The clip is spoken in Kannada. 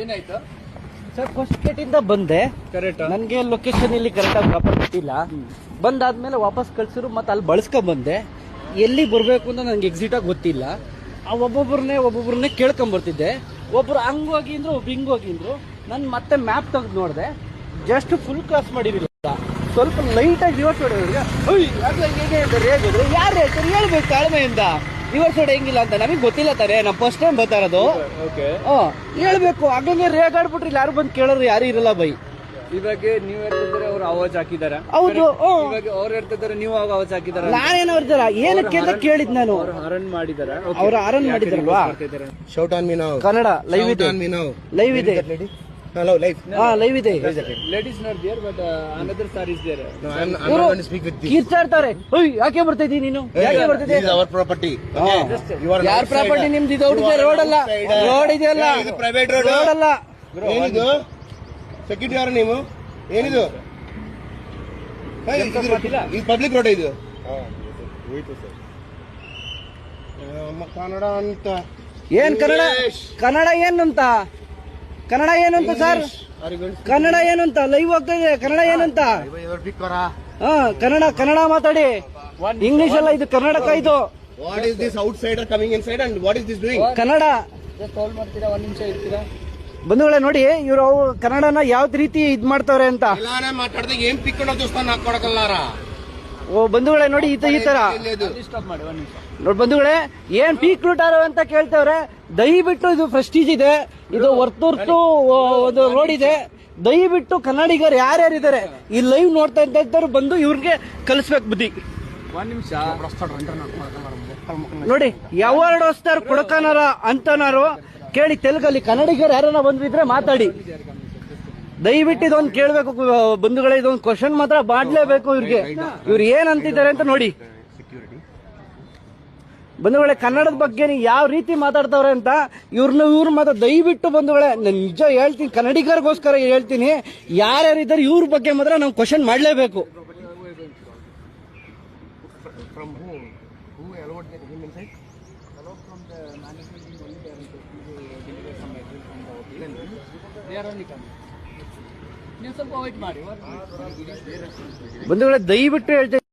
ಏನಾಯ್ತು ಸರ್? ಫಸ್ಟ್ ಗೇಟ್ ಇಂದ ಬಂದೆ, ಕರೆಕ್ಟ್. ನನ್ಗೆ ಲೊಕೇಶನ್ ಇಲ್ಲಿ ಕರೆಕ್ಟ್ ಆಗಿ ಪ್ರಾಪರ್ ಗೊತ್ತಿಲ್ಲ. ಬಂದಾದ್ಮೇಲೆ ವಾಪಸ್ ಕಳ್ಸಿರು, ಮತ್ತೆ ಅಲ್ಲಿ ಬಳಸ್ಕೊಂಡ್ ಬಂದೆ. ಎಲ್ಲಿ ಬರ್ಬೇಕು ಅಂತ ನಂಗೆ ಎಕ್ಸಿಟ್ ಆಗಿ ಗೊತ್ತಿಲ್ಲ. ಆ ಒಬ್ಬೊಬ್ಬರನ್ನೇ ಕೇಳ್ಕೊಂಡ್ ಬರ್ತಿದ್ದೆ. ಒಬ್ರು ಹಂಗ್ ಹೋಗಿ ಅಂದ್ರು, ಒಬ್ರು ಹಿಂಗ್ ಹೋಗಿ ಅಂದ್ರು. ನಾನು ಮತ್ತೆ ಮ್ಯಾಪ್ ತೆಗೆದು ನೋಡಿದೆ, ಜಸ್ಟ್ ಫುಲ್ ಕ್ರಾಸ್ ಮಾಡಿರಲಿಲ್ಲ, ಸ್ವಲ್ಪ ಲೈಟ್ ಆಗಿ ರಿವರ್ಸ್ ಹೊಡೆಯೋರಿಗೆ ರೇಗಿದ್ರೆ ಯಾರು ಹೇಳ್ತಾರೆ ಹೇಳ್ಬೇಕು ತಾಳ್ಮೆಯಿಂದ. ರಿವರ್ಸ್ ಹೊಡೆ ಹೆಂಗಿಲ್ಲ ಅಂತ ನಮಗೆ ಗೊತ್ತಿಲ್ಲ ತಾನೆ, ನಾವು ಫಸ್ಟ್ ಟೈಮ್ ಬರ್ತಾ ಇರೋದು. ಹೇಳ್ಬೇಕು, ಹಂಗಂಗೆ ರೇಗಾಡ್ಬಿಟ್ರಿ ಯಾರು ಬಂದು ಕೇಳೋರು ಯಾರು ಇರಲ್ಲ ಬೈ. ಇವಾಗ ನೀವ್ ಹೇಳ್ತಿದ್ರೆ ಅವ್ರು ಆವಾಜ್ ಹಾಕಿದಾರ. ಹೌದು, ಇವಾಗ ಅವ್ರು ಹೇಳ್ತಿದ್ದಾರೆ ನೀವು ಆವಾಜ್ ಹಾಕಿದಾರ. ನಾನೇನು ಅವ್ರ ಏನಕ್ಕೆ ಅಂತ ಕೇಳಿದ್ ನಾನು. ಹಾರನ್ ಮಾಡಿದಾರ, ಅವ್ರ ಆರನ್ ಮಾಡಿದಾರಲ್ವಾ. Shout on me now. Kannada live ಇದೆ, ಲೈವ್ ಇದೆ, Hello, live. ಲೈವ್ ಇದೆ. Ladies not there but another sir is there. No, I'm not going to speak with you. ಕಿರ್ಚಾಡ್ತಾರೆ, ಯಾಕೆ ಬರ್ತಾ ಇದ್ದೀನಿ ನೀನು, ಯಾಕೆ ಬರ್ತಿದ್ದೆ. This is our property. You are ಯಾರ ಪ್ರಾಪರ್ಟಿ ನಿಮ್ದು? ಇದು ರೋಡ್ ಅಲ್ಲ, ರೋಡ್ ಇದೆಯಲ್ಲ, ಇದು ಪ್ರೈವೇಟ್ ರೋಡ್. ರೋಡ್ ಅಲ್ಲ. ಏನಿದು ಸೆಕ್ಯೂರಿಟಿ ಯಾರು ನೀವು? ಏನಿದು ಇದು ಪಬ್ಲಿಕ್ ರೋಡ್ ಇದು. ಕನ್ನಡ ಅಂತ ಏನ್ ಕನ್ನಡ? ಕನ್ನಡ ಏನು ಅಂತ? ಕನ್ನಡ ಏನು ಅಂತ ಸರ್? ಕನ್ನಡ ಏನು ಅಂತ? ಲೈವ್ ಆಗ್ತಾ ಇದೆ. ಕನ್ನಡ ಏನಂತ? ಕನ್ನಡ ಮಾತಾಡಿ. ಇಂಗ್ಲಿಷ್ ಅಲ್ಲ ಇದು, ಕರ್ನಾಟಕ ಇದು. What is this outsider coming inside and what is this doing? Kannada call ಮಾಡ್ತೀರಾ? ಒಂದ್ ನಿಮಿಷ ಇರ್ತೀರಾ? ಬಂಧುಗಳೇ ನೋಡಿ, ಇವರು ಕನ್ನಡನ ಯಾವ್ದು ರೀತಿ ಇದ್ ಮಾಡ್ತಾವ್ರೆ ಅಂತ. ಎಲ್ಲಾನೇ ಮಾತಾಡ್ದೆ ಏನ್ ಪಿಕ್ಕೊಂಡು ದೋಸ್ತಾನ ಹಾಕೊಡಕಲ್ಲಾರ. ಓ ಬಂಧುಗಳೇ ನೋಡಿ, ಈ ತರ ಸ್ಟಾಪ್ ಮಾಡಿ ಒಂದ್ ನಿಮಿಷ. ನೋಡಿ ಬಂಧುಗಳೇ, ಏನ್ ಪೀಕ್ ಲೂಟಾರ ಅಂತ ಕೇಳ್ತವ್ರೆ. ದಯವಿಟ್ಟು ಇದು ಪ್ರೆಸ್ಟೀಜ್ ಇದೆ, ಇದು ಹೊರ್ತುರ್ತು ಒಂದು ರೋಡ್ ಇದೆ. ದಯವಿಟ್ಟು ಕನ್ನಡಿಗರು ಯಾರ್ಯಾರಿದ್ದಾರೆ ಈ ಲೈವ್ ನೋಡ್ತಾ ಇದ್ದವ್ರು ಬಂದು ಇವ್ರಿಗೆ ಕಲಿಸ್ಬೇಕು ಬುದ್ಧಿ. ಒಂದ್ ನಿಮಿಷ ನೋಡಿ, ಯಾವಾರ್ಡ್ ವಸ್ತಾರ ಕೊಡಕನಾರ ಅಂತನಾರು ಕೇಳಿ ತೆಲುಗಲ್ಲಿ. ಕನ್ನಡಿಗರು ಯಾರನ್ನ ಬಂದಿದ್ರೆ ಮಾತಾಡಿ. ದಯವಿಟ್ಟು ಇದೊಂದು ಕೇಳ್ಬೇಕು ಬಂಧುಗಳೇ, ಇದೊಂದು ಕ್ವಶನ್ ಮಾತ್ರ ಮಾಡ್ಲೇಬೇಕು ಇವ್ರಿಗೆ. ಇವ್ರು ಏನ್ ಅಂತಿದ್ದಾರೆ ಅಂತ ನೋಡಿ ಬಂಧುಗಳೇ. ಕನ್ನಡದ ಬಗ್ಗೆ ಯಾವ ರೀತಿ ಮಾತಾಡ್ತಾವ್ರೆ ಅಂತ ಇವ್ರು ಮಾತ್ರ ದಯವಿಟ್ಟು ಬಂಧುಗಳೇ, ನಾನು ನಿಜ ಹೇಳ್ತೀನಿ, ಕನ್ನಡಿಗರಿಗೋಸ್ಕರ ಹೇಳ್ತೀನಿ, ಯಾರ್ಯಾರಿದ್ದಾರೆ ಇವ್ರ ಬಗ್ಗೆ ಮಾತ್ರ ನಾವು ಕ್ವಶನ್ ಮಾಡ್ಲೇಬೇಕು. ನೀವು ಸ್ವಲ್ಪ ವೇಟ್ ಮಾಡಿ ಬಂಧುಗಳೇ, ದಯವಿಟ್ಟು ಹೇಳ್ತೀನಿ.